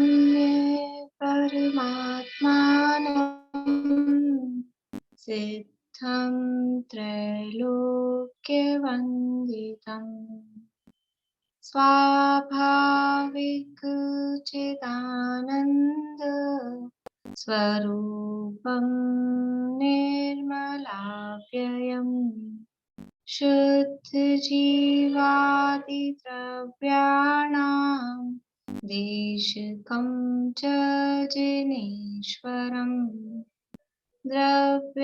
मन्ये परमात्मानं सिद्धं त्रैलोक्यवन्दितम् स्वाभाविक चिदानन्द स्वरूपं निर्मलाव्ययम् शुद्धजीवादिद्रव्याणां देशकं च जिनेश्वरम् द्रव्यसंग्रहसूत्राणां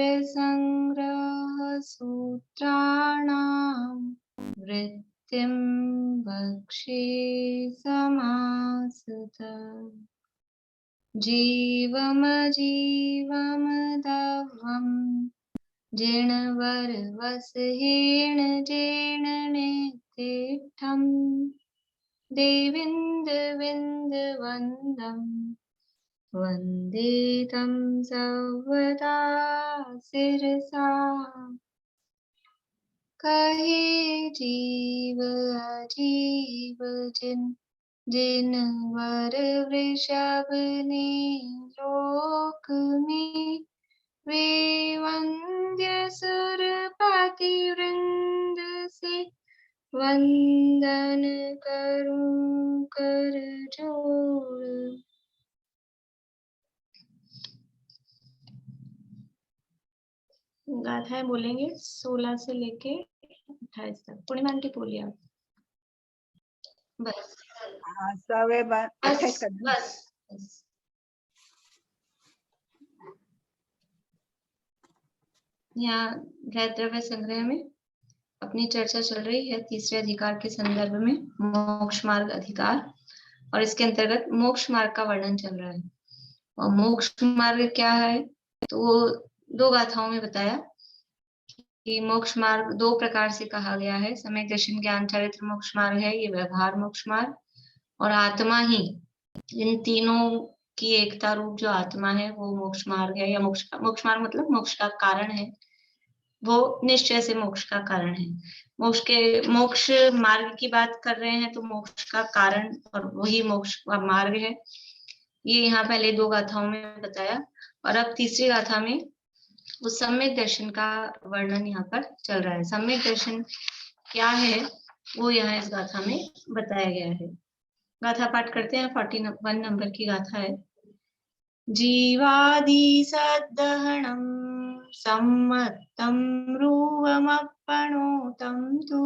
वृत्तिं वक्षे समासतः जीवमजीवमदव्यम् जिणवरवसहेण जेणनेतिष्ठम् देविन्दविन्दवन्दं वन्दे तं सर्वदा शिरसा कहे जीव अजीव जिनवर वृषभ ने लोक में वे वंद्य सुरपति वृंद से वंदन करूं कर जोड़। गाथाएं बोलेंगे 16 से लेके 28 तक। पूर्णिमा आंटी बोलिए आप। बस सवे 28 कर बस यहाँ द्रव्य संग्रह में अपनी चर्चा चल रही है तीसरे अधिकार के संदर्भ में, मोक्ष मार्ग अधिकार, और इसके अंतर्गत मोक्ष मार्ग का वर्णन चल रहा है। और मोक्ष मार्ग क्या है तो वो 2 गाथाओं में बताया कि मोक्ष मार्ग 2 प्रकार से कहा गया है। सम्यक दर्शन ज्ञान चरित्र मोक्ष मार्ग है, ये व्यवहार मोक्ष मार्ग, और आत्मा ही, इन तीनों की एकता रूप जो आत्मा है वो मोक्ष मार्ग है, या मोक्ष मार्ग मतलब मोक्ष का कारण है, वो निश्चय से मोक्ष का कारण है। मोक्ष मार्ग की बात कर रहे हैं तो मोक्ष का कारण और वही मोक्ष का मार्ग है। ये यहाँ पहले 2 गाथाओं में बताया, और अब तीसरी गाथा में उस सम्यक दर्शन का वर्णन यहाँ पर चल रहा है। सम्यक दर्शन क्या है वो यहाँ इस गाथा में बताया गया है। गाथा पाठ करते हैं। 41 नंबर की गाथा है। जीवादि सद्दहणं सम्मत्तं रूपमप्पणोतं तु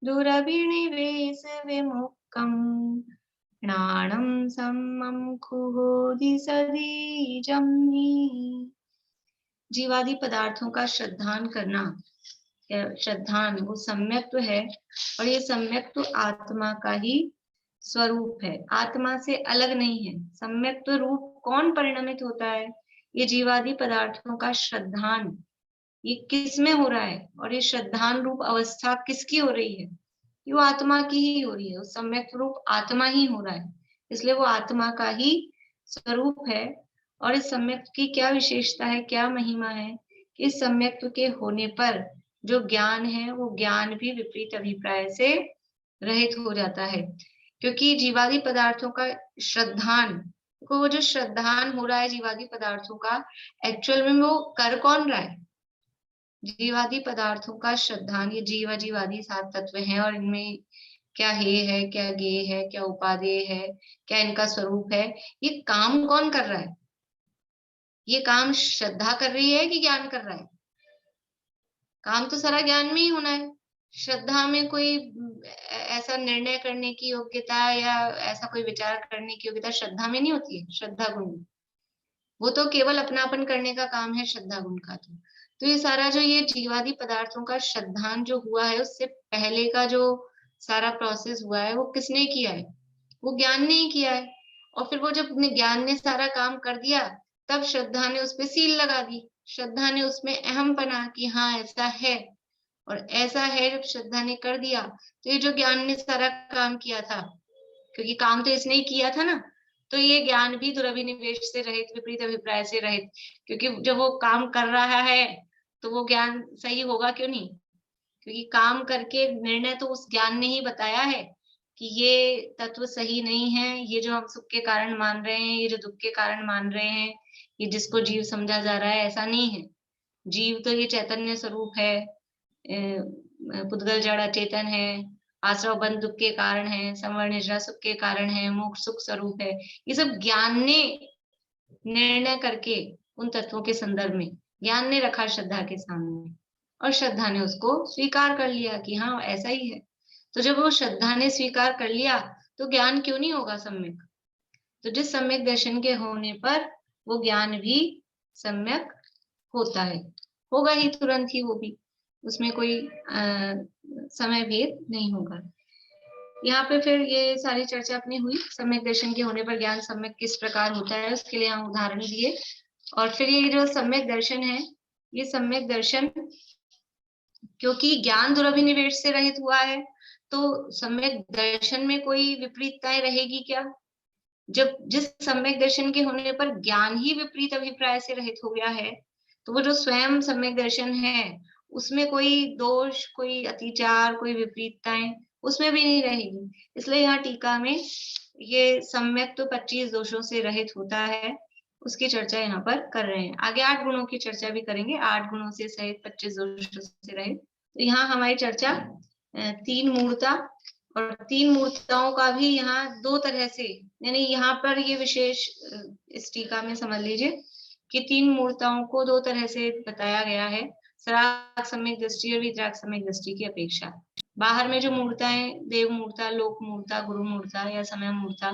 दुरभिनिवेश विमुक्तं ज्ञानं सम्मं खुहोदिसदीजं हि। जीवादि पदार्थों का श्रद्धान करना, श्रद्धान वो सम्यक्त्व है, और ये सम्यक्त्व आत्मा का ही स्वरूप है, आत्मा से अलग नहीं है। सम्यक्त्व रूप कौन परिणमित होता है? ये जीवादि पदार्थों का श्रद्धान, ये किस में हो रहा है, और ये श्रद्धान रूप अवस्था किसकी हो रही है? ये वो आत्मा की ही हो रही है। उस सम्यक्त्व रूप आत्मा ही हो रहा है, इसलिए वो आत्मा का ही स्वरूप है। और इस सम्यक्त्व की क्या विशेषता है, क्या महिमा है कि इस सम्यक्त्व के होने पर जो ज्ञान है वो ज्ञान भी विपरीत अभिप्राय से रहित हो जाता है। क्योंकि जीवादि पदार्थों का श्रद्धान को, वो जो श्रद्धान हो रहा है जीवादि पदार्थों का, एक्चुअल में वो कर कौन रहा है? जीवादि पदार्थों का श्रद्धान, ये जीव जीवादि 7 तत्व हैं, और इनमें क्या हे है, क्या गे है, क्या उपादेय है, क्या इनका स्वरूप है, ये काम कौन कर रहा है? ये काम श्रद्धा कर रही है कि ज्ञान कर रहा है? काम तो सारा ज्ञान में ही होना है। श्रद्धा में कोई ऐसा निर्णय करने की योग्यता या ऐसा कोई विचार करने की योग्यता श्रद्धा में नहीं होती है। श्रद्धा गुण वो तो केवल अपनापन करने का काम है श्रद्धा गुण का। तो ये सारा जो ये जीवादि पदार्थों का श्रद्धान जो हुआ है, उससे पहले का जो सारा प्रोसेस हुआ है वो किसने किया है? वो ज्ञान ने ही किया है। और फिर वो जब ज्ञान ने सारा काम कर दिया, तब श्रद्धा ने उस पर सील लगा दी। श्रद्धा ने उसमें अहम बना कि हाँ ऐसा है, और ऐसा है जब श्रद्धा ने कर दिया, तो ये जो ज्ञान ने सारा काम किया था, क्योंकि काम तो इसने ही किया था ना, तो ये ज्ञान भी दुरभिनिवेश से रहित, विपरीत अभिप्राय से रहित, क्योंकि जब वो काम कर रहा है तो वो ज्ञान सही होगा क्यों नहीं? क्योंकि काम करके निर्णय तो उस ज्ञान ने ही बताया है कि ये तत्व सही नहीं है, ये जो हम सुख के कारण मान रहे हैं, ये जो दुख के कारण मान रहे हैं, ये जिसको जीव समझा जा रहा है, ऐसा नहीं है। जीव तो ये चैतन्य स्वरूप है, पुद्गल जड़ अचेतन है, आश्रव बंध दुख के कारण है, संवरण निद्रा सुख के कारण है, मोक्ष सुख स्वरूप है। ये सब ज्ञान ने निर्णय करके उन तत्वों के संदर्भ में ज्ञान ने रखा श्रद्धा के सामने, और श्रद्धा ने उसको स्वीकार कर लिया कि हाँ ऐसा ही है। तो जब वो श्रद्धा ने स्वीकार कर लिया तो ज्ञान क्यों नहीं होगा सम्यक? तो जिस सम्यक दर्शन के होने पर वो ज्ञान भी सम्यक होता है, होगा ही तुरंत ही, वो भी उसमें कोई समय भेद नहीं होगा। यहाँ पे फिर ये सारी चर्चा अपनी हुई, सम्यक दर्शन के होने पर ज्ञान सम्यक किस प्रकार होता है, उसके लिए हम उदाहरण दिए। और फिर ये जो सम्यक दर्शन है, ये सम्यक दर्शन क्योंकि ज्ञान दुरभिनिवेश से रहित हुआ है, तो सम्यक दर्शन में कोई विपरीतताएं रहेगी क्या? जब जिस सम्यक दर्शन के होने पर ज्ञान ही विपरीत अभिप्राय से रहित हो गया है, तो वो जो स्वयं सम्यक दर्शन है उसमें कोई दोष, कोई अतिचार, कोई विपरीतताएं उसमें भी नहीं रहेगी। इसलिए यहाँ टीका में ये सम्यक तो 25 दोषों से रहित होता है, उसकी चर्चा यहाँ पर कर रहे हैं। आगे 8 गुणों की चर्चा भी करेंगे, 8 गुणों से सहित 25 दोषों से रहित। तो यहाँ हमारी चर्चा 3 मूर्ता, और 3 मूर्ताओं का भी यहाँ 2 तरह से, यानी यहाँ पर ये विशेष इस टीका में समझ लीजिए कि 3 मूर्ताओं को 2 तरह से बताया गया है, सराग सम्यक दृष्टि और वितराग सम्यक दृष्टि की अपेक्षा। बाहर में जो मूर्ताएं, देव मूर्ता, लोक मूर्ता, गुरु मूर्ता या समय मूर्ता,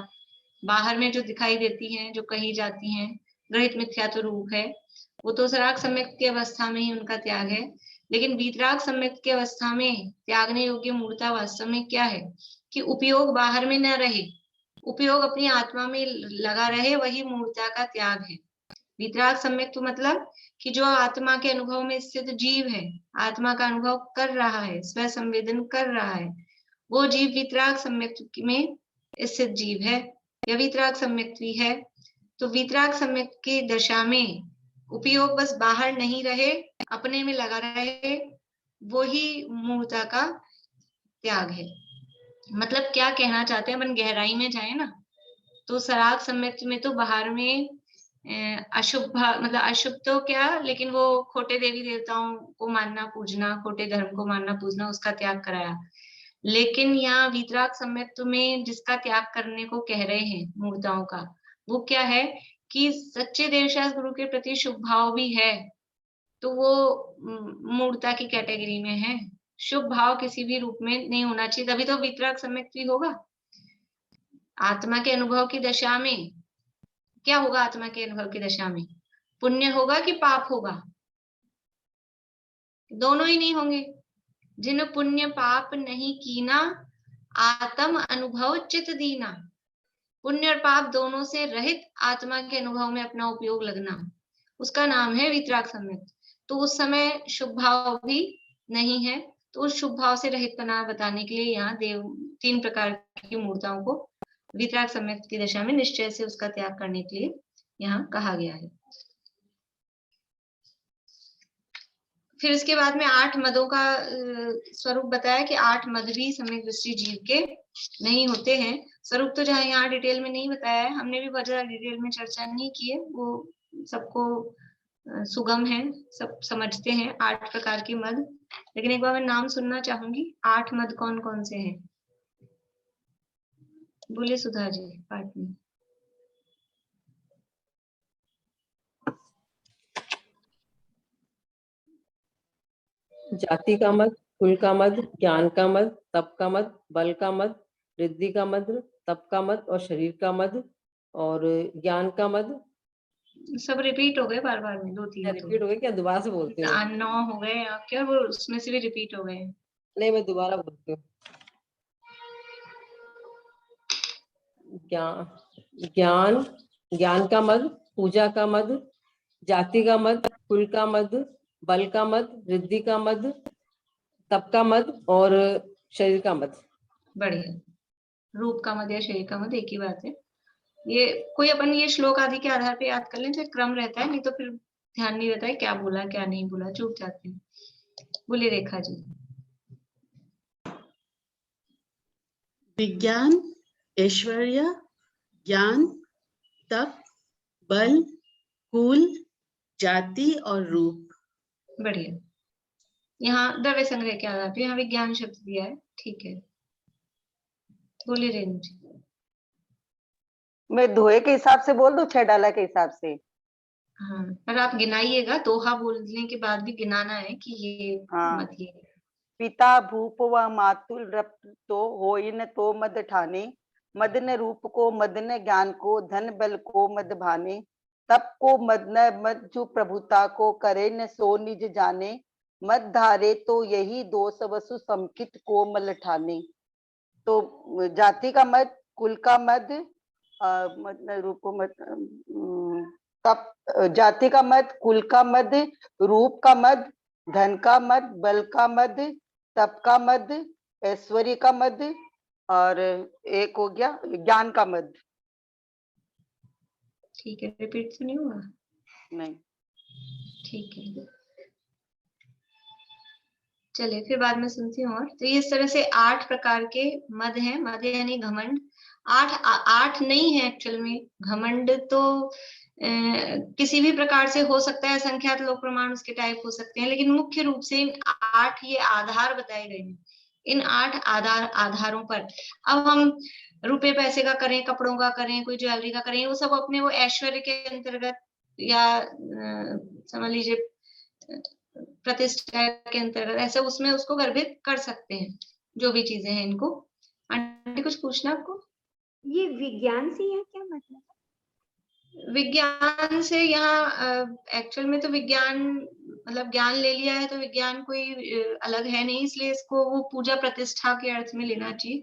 बाहर में जो दिखाई देती हैं, जो कही जाती हैं, ग्रहित मिथ्यात्व रूप है, वो तो सराग सम्यक की अवस्था में ही उनका त्याग है। लेकिन वीतराग सम्यक की अवस्था में त्यागने योग्य मूर्ता वास्तव में क्या है कि उपयोग बाहर में न रहे, उपयोग अपनी आत्मा में लगा रहे, वही मूर्ता का त्याग है। वीतराग सम्यक तो मतलब कि जो आत्मा के अनुभव में स्थित जीव है, आत्मा का अनुभव कर रहा है, स्व संवेदन कर रहा है, वो जीव वीतराग सम्यक में स्थित जीव है या वीतराग सम्यक है। तो वीतराग सम्यक की दशा में उपयोग बस बाहर नहीं रहे, अपने में लगा रहे, वो ही मूर्ता का त्याग है। मतलब क्या कहना चाहते हैं, अपन गहराई में जाए ना, तो सराग सम्यक में तो बाहर में अशुभ, मतलब अशुभ तो क्या, लेकिन वो खोटे देवी देवताओं को मानना पूजना, खोटे धर्म को मानना पूजना, उसका त्याग कराया। लेकिन यहाँ वीतराग सम्यक में जिसका त्याग करने को कह रहे हैं मूर्ताओं का, वो क्या है कि सच्चे देवशास्त्र गुरु के प्रति शुभ भाव भी है, तो वो मूर्ता की कैटेगरी में है। शुभ भाव किसी भी रूप में नहीं होना चाहिए, तभी तो वीतराग सम्यक भी होगा। आत्मा के अनुभव की दशा में क्या होगा? आत्मा के अनुभव की दशा में पुण्य होगा कि पाप होगा? दोनों ही नहीं होंगे। जिन पुण्य पाप नहीं कीना, आत्म अनुभव चित दीना। पुण्य और पाप दोनों से रहित आत्मा के अनुभव में अपना उपयोग लगना, उसका नाम है वीतराग सम्यक। तो उस समय शुभ भाव भी नहीं है, तो उस शुभ भाव से रहित पना बताने के लिए यहाँ 3 प्रकार की मूर्ताओं को वीतराग सम्यक की दशा में निश्चय से उसका त्याग करने के लिए यहाँ कहा गया है। फिर इसके बाद में 8 मदों का स्वरूप बताया कि 8 मद भी सम्यक दृष्टि जीव के नहीं होते हैं। स्वरूप तो जहाँ यहाँ डिटेल में नहीं बताया है, हमने भी बहुत ज्यादा डिटेल में चर्चा नहीं की है, वो सबको सुगम है, सब समझते हैं 8 प्रकार के मद। लेकिन एक बार मैं नाम सुनना चाहूंगी, 8 मद कौन कौन से हैं? बोलिए सुधा जी, पाठ में। जाति का मद, कुल का मद, ज्ञान का मद, तप का मद, बल का मद, रिद्धि का मद, तप का मद और शरीर का मद और ज्ञान का मद। सब रिपीट हो गए बार बार में, 2-3 रिपीट हो गए क्या? दोबारा से बोलती हूँ। 9 हो गए आपके, और वो उसमें से भी रिपीट हो गए। नहीं, मैं दोबारा बोलती हूँ। ज्ञान, ज्ञान का मद, पूजा का मद, जाति का मद, कुल का मद, बल का मद, रिद्धि का मद, तप का मद और शरीर का मद। बढ़िया। रूप का मद या शरीर का मद एक ही बात है। ये कोई अपन ये श्लोक आदि के आधार पे याद कर लें तो क्रम रहता है, नहीं तो फिर ध्यान नहीं रहता है क्या बोला क्या नहीं बोला, चूक जाते हैं। बोलिए रेखा जी। विज्ञान, ऐश्वर्य, ज्ञान, तप, बल, कुल, जाति और रूप। बढ़िया। यहाँ द्रव्य संग्रह के आधार पे यहाँ विज्ञान शब्द दिया है, ठीक है। बोलिए रेणु जी। मैं दोहे के हिसाब से बोल दूं, 6 डाला के हिसाब से? हाँ, पर आप गिनाइएगा, दोहा बोलने के बाद भी गिनाना है कि ये हाँ। मत ये। पिता भूप व मातुल रप तो होई न तो मद ठाने, मद न रूप को मद न ज्ञान को, धन बल को मद भाने, तप को मद न मद जो प्रभुता को, करे न सो निज जाने, मद धारे तो यही दोष वसु समकित को मल ठाने। तो जाति का मद, कुल का मद, मद न रूप को मद, तप, जाति का मद, कुल का मद, रूप का मद, धन का मद, बल का मद, तप का मद, ऐश्वर्य का मद, और एक हो गया ज्ञान का मद। ठीक है, रिपीट तो नहीं हुआ? नहीं। ठीक है, चलिए फिर बाद में सुनती हूँ। और तो इस तरह से 8 प्रकार के मद हैं। मद यानी घमंड। 8 नहीं है एक्चुअल में। घमंड तो किसी भी प्रकार से हो सकता है, संख्यात लोक प्रमाण उसके टाइप हो सकते हैं, लेकिन मुख्य रूप से इन 8 ये आधार बताए गए हैं। इन 8 आधारों पर अब हम रुपए पैसे का करें, कपड़ों का करें, कोई ज्वेलरी का करें, वो सब अपने वो ऐश्वर्य के अंतर्गत या समझ लीजिए प्रतिष्ठा के अंतर्गत ऐसे उसमें उसको गर्भित कर सकते हैं, जो भी चीजें हैं इनको। आंटी कुछ पूछना आपको? ये विज्ञान से यहाँ क्या मतलब है? विज्ञान से यहाँ एक्चुअल में तो विज्ञान मतलब ज्ञान ले लिया है तो विज्ञान कोई अलग है नहीं, इसलिए इसको वो पूजा प्रतिष्ठा के अर्थ में लेना चाहिए।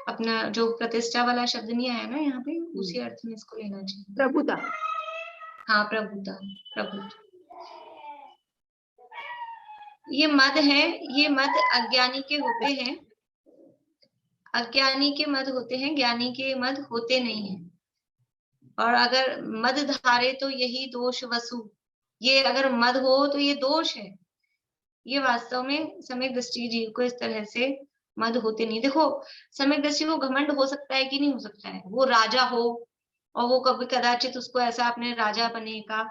अपना जो प्रतिष्ठा वाला शब्द नहीं आया ना यहाँ पे, उसी अर्थ में इसको लेना चाहिए। प्रभुता। हाँ, प्रभुता, प्रभु। ये मद है, ये मद अज्ञानी के होते हैं। अज्ञानी के मद होते हैं, ज्ञानी के मद होते नहीं है। और अगर मद धारे तो यही दोष वसु, ये अगर मद हो तो ये दोष है। ये वास्तव में सम्यक दृष्टि जीव को इस तरह से मद होते नहीं। देखो, सम्यक दृष्टि को घमंड हो सकता है कि नहीं हो सकता है। वो राजा हो और वो कभी कदाचित उसको ऐसा अपने राजा बने का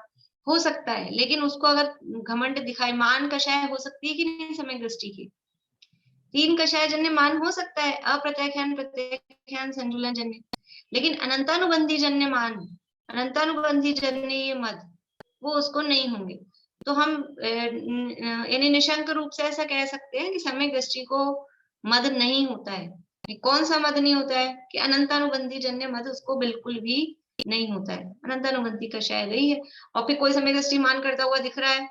हो सकता है, लेकिन उसको अगर घमंड दिखाई, मान कषाय हो सकती है कि नहीं सम्यक दृष्टि की? 3 कषाय जन्य मान हो सकता है, अप्रत्यख्यान, प्रत्यख्यान, संजुलन जन्य। लेकिन अनंतानुबंधी जन्य मान, अनंतानुबंधी जन्य ये मद, वो उसको नहीं होंगे। तो हम यानी निशंक रूप से ऐसा कह सकते हैं कि सम्यक दृष्टि को मद नहीं होता है। कौन सा मद नहीं होता है? कि अनंतानुबंधी जन्य मद उसको बिल्कुल भी नहीं होता है। अनंतानुबंधी कषाय गई है। और फिर कोई सम्यक दृष्टि मान करता हुआ दिख रहा है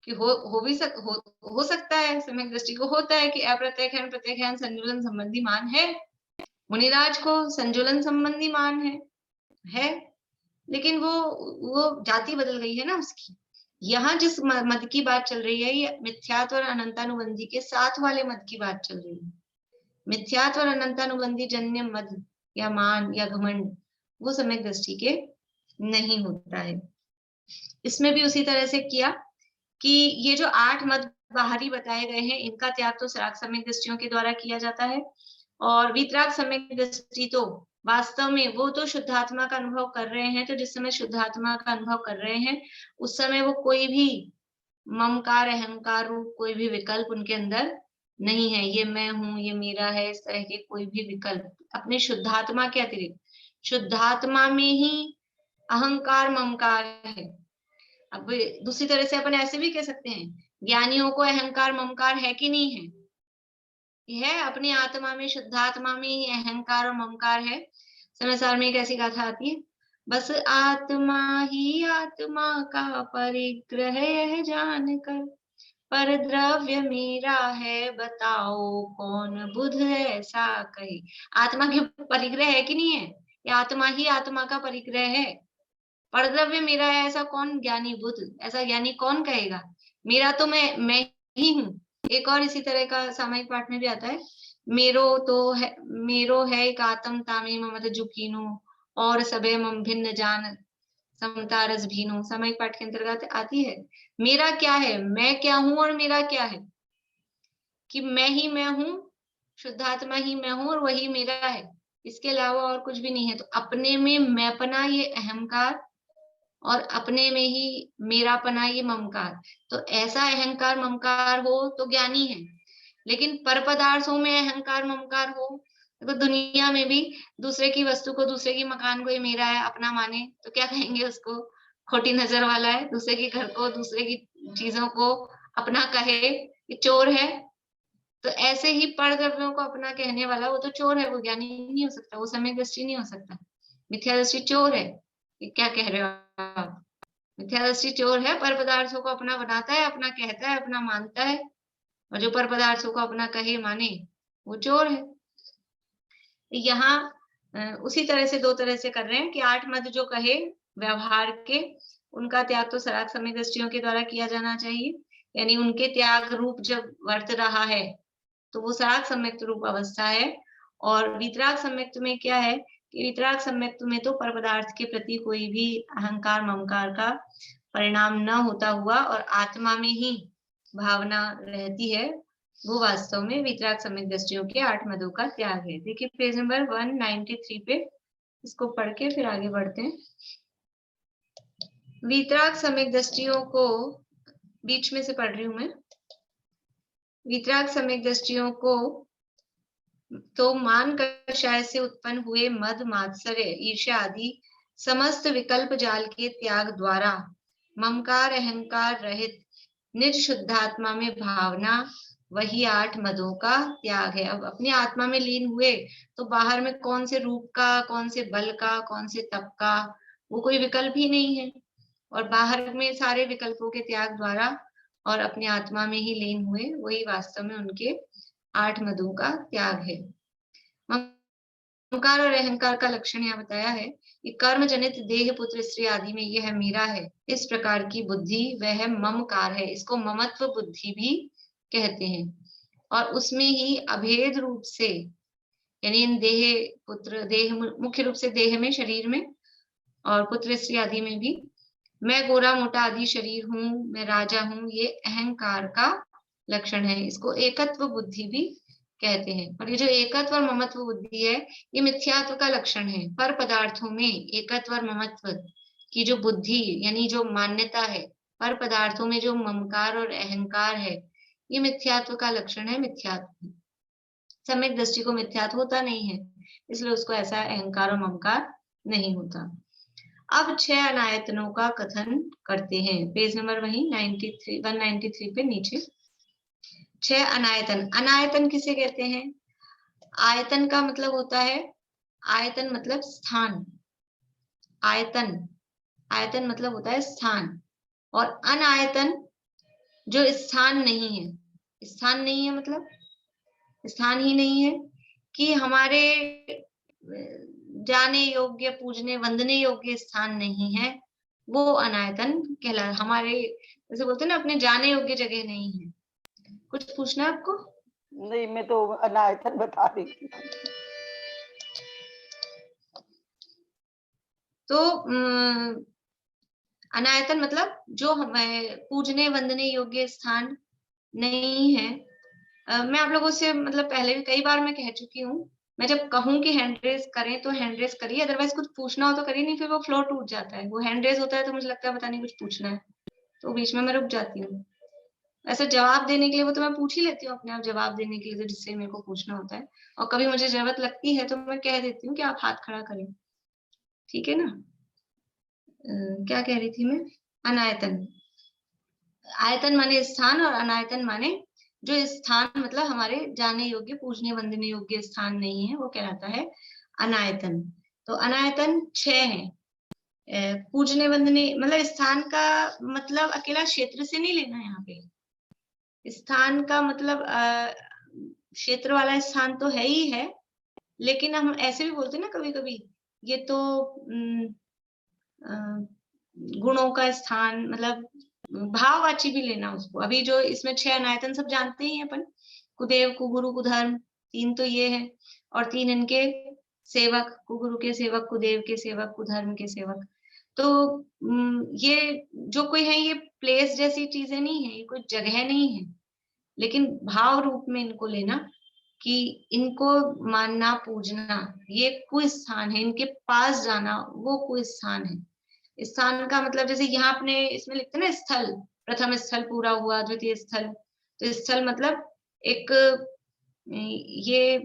कि हो सकता है, सम्यक दृष्टि को होता है कि अप्रत्यख्यान, प्रत्यख्यान, संजुलन संबंधी मान है। मुनिराज को संजुलन संबंधी मान है, लेकिन वो जाति बदल गई है ना उसकी। यहाँ जिस मद की बात चल रही है, ये मिथ्यात्व और अनंतानुबंधी के साथ वाले मद की बात चल रही है। मिथ्यात्व और अनंतानुबंधी जन्य मद या मान या घमंड वो सम्यक दृष्टि के नहीं होता है। इसमें भी उसी तरह से किया कि ये जो 8 मद बाहरी बताए गए हैं, इनका त्याग तो सराग सम्यक दृष्टियों के द्वारा किया जाता है। और वीतराग सम्यक दृष्टि तो वास्तव में वो तो शुद्धात्मा का अनुभव कर रहे हैं। तो जिस समय शुद्धात्मा का अनुभव कर रहे हैं, उस समय वो कोई भी ममकार, अहंकार रूप कोई भी विकल्प उनके अंदर नहीं है। ये मैं हूं, ये मेरा है, इस तरह के कोई भी विकल्प अपने शुद्धात्मा के अतिरिक्त, शुद्धात्मा में ही अहंकार ममकार है। अब दूसरी तरह से अपन ऐसे भी कह सकते हैं, ज्ञानियों को अहंकार ममकार है कि नहीं है? है, अपनी आत्मा में, शुद्धात्मा में ही अहंकार और ममकार है। समाचार में एक ऐसी गाथा आती है, बस आत्मा ही आत्मा का परिग्रह यह जानकर, पर द्रव्य मेरा है बताओ कौन बुध ऐसा कहे। आत्मा के परिग्रह है कि नहीं है? या आत्मा ही आत्मा का परिग्रह है? परद्रव्य मेरा है ऐसा कौन ज्ञानी बुध, ऐसा ज्ञानी कौन कहेगा? मेरा तो मैं ही हूँ। एक और इसी तरह का सामायिक पाठ में भी आता है, मेरो है एक आत्म तामे ममत जुकीनो, और सबे मम भिन्न जान समता रस भीनो। सामायिक पाठ के अंतर्गत आती है। मेरा क्या है, मैं क्या हूं और मेरा क्या है? कि मैं ही मैं हूं, शुद्धात्मा ही मैं हूँ और वही मेरा है, इसके अलावा और कुछ भी नहीं है। तो अपने में मैंपना ये अहंकार और अपने में ही मेरापना ये ममकार। तो ऐसा अहंकार ममकार हो तो ज्ञानी है, लेकिन पर पदार्थों में अहंकार ममकार हो, देखो दुनिया में भी दूसरे की वस्तु को, दूसरे की मकान को ये मेरा है अपना माने तो क्या कहेंगे उसको, खोटी नजर वाला है। दूसरे के घर को, दूसरे की चीजों को अपना कहे ये चोर है। तो ऐसे ही पर द्रव्यों को अपना कहने वाला वो तो चोर है, वो ज्ञानी नहीं हो सकता, वो सम्यक दृष्टि नहीं हो सकता। मिथ्या दृष्टि चोर है। ये क्या कह रहे हो आप? मिथ्या दृष्टि चोर है, पर पदार्थों को अपना बनाता है, अपना कहता है, अपना मानता है, और जो पर पदार्थों को अपना कहे माने वो चोर है। यहाँ उसी तरह से दो तरह से कर रहे हैं कि 8 मद जो कहे व्यवहार के, उनका त्याग तो सराग सम्यक दृष्टियों के द्वारा किया जाना चाहिए, यानी उनके त्याग रूप जब वर्त रहा है तो वो सराग सम्यक्त रूप अवस्था है। और वीतराग सम्यक्त में क्या है कि वीतराग सम्यक्त में तो पर पदार्थ के प्रति कोई भी अहंकार ममकार का परिणाम न होता हुआ और आत्मा में ही भावना रहती है, वो वास्तव में वीतराग सम्यक दृष्टियों के 8 मदों का त्याग है। देखिए पेज नंबर 193 पे, इसको पढ़ के फिर आगे बढ़ते हैं। वीतराग सम्यक दृष्टियों को बीच में से पढ़ रही हूं मैं। वीतराग सम्यक दृष्टियों को तो मान कषाय से उत्पन्न हुए मद, मात्सर्य, ईर्ष्या आदि समस्त विकल्प जाल के त्याग द्वारा ममकार अहंकार रहित निज शुद्धात्मा में भावना, वही 8 मदों का त्याग है। अब अपनी आत्मा में लीन हुए तो बाहर में कौन से रूप का, कौन से बल का, कौन से तप का, वो कोई विकल्प ही नहीं है। और बाहर में सारे विकल्पों के त्याग द्वारा और अपनी आत्मा में ही लीन हुए, वही वास्तव में उनके 8 मदों का त्याग है। ममकार और अहंकार का लक्षण यहाँ बताया है कि कर्म जनित देह पुत्र स्त्री आदि में यह मेरा है, इस प्रकार की बुद्धि वह ममकार है। इसको ममत्व बुद्धि भी कहते हैं। और उसमें ही अभेद रूप से, यानी इन देह पुत्र, देह मुख्य रूप से देह में, शरीर में, और पुत्र स्त्री आदि में भी मैं गोरा मोटा आदि शरीर हूँ, मैं राजा हूँ, ये अहंकार का लक्षण है। इसको एकत्व बुद्धि भी कहते हैं। और ये जो एकत्व और ममत्व बुद्धि है, ये मिथ्यात्व का लक्षण है। पर पदार्थों में एकत्व और ममत्व की जो बुद्धि, यानी जो मान्यता है, पर पदार्थों में जो ममकार और अहंकार है, ये मिथ्यात्व का लक्षण है। मिथ्यात्व सम्यक दृष्टि को मिथ्यात्व होता नहीं है, इसलिए उसको ऐसा अहंकार और ममकार नहीं होता। अब 6 अनायतनों का कथन करते हैं। पेज नंबर वही 193 पे नीचे 6 अनायतन। अनायतन किसे कहते हैं? आयतन का मतलब होता है, आयतन मतलब स्थान, आयतन, आयतन मतलब होता है स्थान। और अनायतन जो स्थान नहीं है, स्थान नहीं है मतलब स्थान ही नहीं है कि हमारे जाने योग्य, पूजने वंदने योग्य स्थान नहीं है, वो अनायतन कहला। हमारे जैसे बोलते हैं ना, अपने जाने योग्य जगह नहीं है। कुछ पूछना है आपको? नहीं, मैं तो अनायतन बता रही थी। तो अनायतन मतलब जो हमें पूजने वंदने योग्य स्थान नहीं है। मैं आप लोगों से मतलब पहले भी कई बार मैं कह चुकी हूँ, मैं जब कहूँ कि हैंड रेज करें तो हैंड रेज करिए, अदरवाइज कुछ पूछना हो तो करिए, नहीं फिर वो फ्लो टूट जाता है। वो हैंड रेज होता है तो मुझे लगता है पता नहीं कुछ पूछना है, तो बीच में मैं रुक जाती हूँ। ऐसे जवाब देने के लिए वो तो मैं पूछ ही लेती हूँ अपने आप, जवाब देने के लिए जिससे मेरे को पूछना होता है। और कभी मुझे जरूरत लगती है तो मैं कह देती हूँ कि आप हाथ खड़ा करें, ठीक है ना। क्या कह रही थी मैं? अनायतन, आयतन माने स्थान और अनायतन माने जो स्थान मतलब हमारे जाने योग्य, पूजने वंदने योग्य स्थान नहीं है, वो कहलाता है अनायतन। तो अनायतन 6 है। पूजने वंदने मतलब स्थान का मतलब अकेला क्षेत्र से नहीं लेना है। यहाँ पे स्थान का मतलब क्षेत्र वाला स्थान तो है ही है, लेकिन हम ऐसे भी बोलते हैं ना कभी कभी, ये तो गुणों का स्थान, मतलब भाववाची भी लेना उसको। अभी जो इसमें 6 अनायतन सब जानते ही हैं अपन, कुदेव, कुगुरु, कुधर्म, 3 तो ये है, और 3 इनके सेवक, कुगुरु के सेवक, कुदेव के सेवक, कुधर्म के सेवक। तो ये जो कोई है, ये प्लेस जैसी चीजें नहीं है, ये कोई जगह नहीं है, लेकिन भाव रूप में इनको लेना कि इनको मानना पूजना ये कोई स्थान है, इनके पास जाना वो कोई स्थान है। स्थान का मतलब जैसे यहाँ अपने इसमें लिखते हैं ना स्थल, प्रथम स्थल पूरा हुआ, द्वितीय स्थल, तो स्थल मतलब एक ये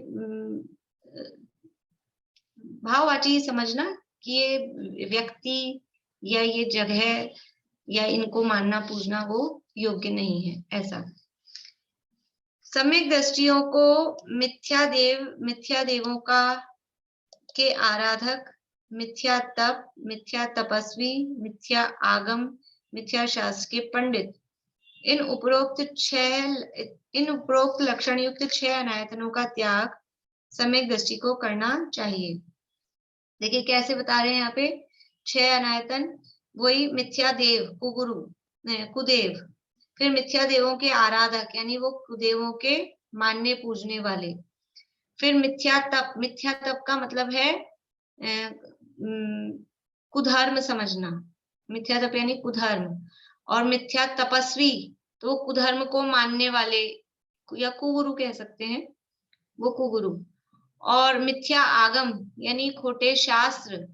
भाववाची समझना कि ये व्यक्ति या ये जगह या इनको मानना पूजना वो योग्य नहीं है, ऐसा। सम्यक दृष्टियों को मिथ्या देवों का के आराधक, मिथ्या तप, मिथ्या तपस्वी, मिथ्या आगम, मिथ्या शास्त्र के पंडित, इन उपरोक्त लक्षण युक्त 6 अनायतनों का त्याग सम्यक दृष्टि को करना चाहिए। देखिए कैसे बता रहे हैं यहाँ पे, 6 अनायतन, वही मिथ्या देव, कुगुरु, कुदेव, फिर मिथ्या देवों के आराधक यानी वो कुदेवों के मानने पूजने वाले, फिर मिथ्या तप का मतलब है कुधर्म समझना, मिथ्या तप यानी कुधर्म, और मिथ्या तपस्वी तो कुधर्म को मानने वाले या कुगुरु कह सकते हैं, वो कुगुरु, और मिथ्या आगम यानी खोटे शास्त्र,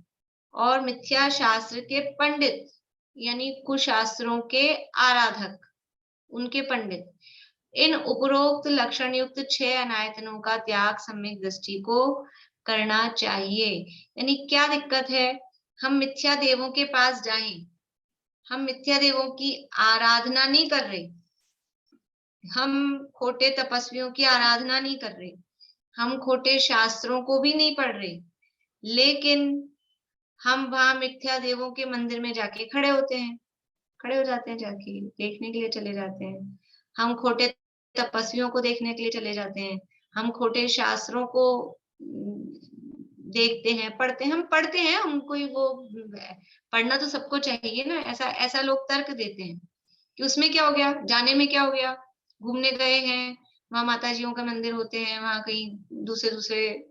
और मिथ्या शास्त्र के पंडित यानी कुशास्त्रों के आराधक, उनके पंडित। इन उपरोक्त लक्षण युक्त 6 अनायतनों का त्याग सम्यक दृष्टि को करना चाहिए। यानी क्या दिक्कत है, हम मिथ्या देवों के पास जाएं, हम मिथ्या देवों की आराधना नहीं कर रहे, हम खोटे तपस्वियों की आराधना नहीं कर रहे, हम खोटे शास्त्रों को भी नहीं पढ़ रहे, लेकिन हम वहां मिथ्या देवों के मंदिर में जाके खड़े होते हैं, खड़े हो जाते हैं, जाके देखने के लिए चले जाते हैं, हम खोटे तपस्वियों को देखने के लिए चले जाते हैं, हम खोटे शास्त्रों को देखते हैं, पढ़ते हैं, हम पढ़ते हैं, हमको वो पढ़ना तो सबको चाहिए ना, ऐसा लोग तर्क देते हैं कि उसमें क्या हो गया, जाने में क्या हो गया, घूमने गए हैं, वहां माता जियों का मंदिर होते हैं, वहां कहीं दूसरे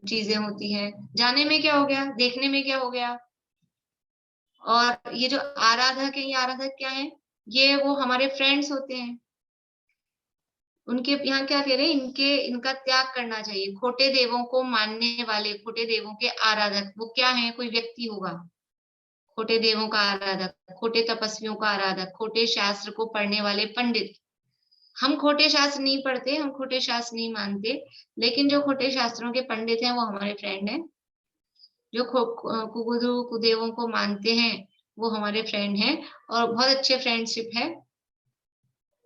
चीजें होती हैं, जाने में क्या हो गया, देखने में क्या हो गया। और ये जो आराधक है, ये आराधक क्या है, ये वो हमारे फ्रेंड्स होते हैं, उनके यहाँ क्या कह रहे हैं, इनका त्याग करना चाहिए। खोटे देवों को मानने वाले, खोटे देवों के आराधक, वो क्या है, कोई व्यक्ति होगा, खोटे देवों का आराधक, खोटे तपस्वियों का आराधक, खोटे शास्त्र को पढ़ने वाले पंडित। हम खोटे शास्त्र नहीं पढ़ते, हम खोटे शास्त्र नहीं मानते, लेकिन जो खोटे शास्त्रों के पंडित हैं वो हमारे फ्रेंड हैं, जो कुगुरु कुदेवों को मानते हैं वो हमारे फ्रेंड हैं, और बहुत अच्छे फ्रेंडशिप है।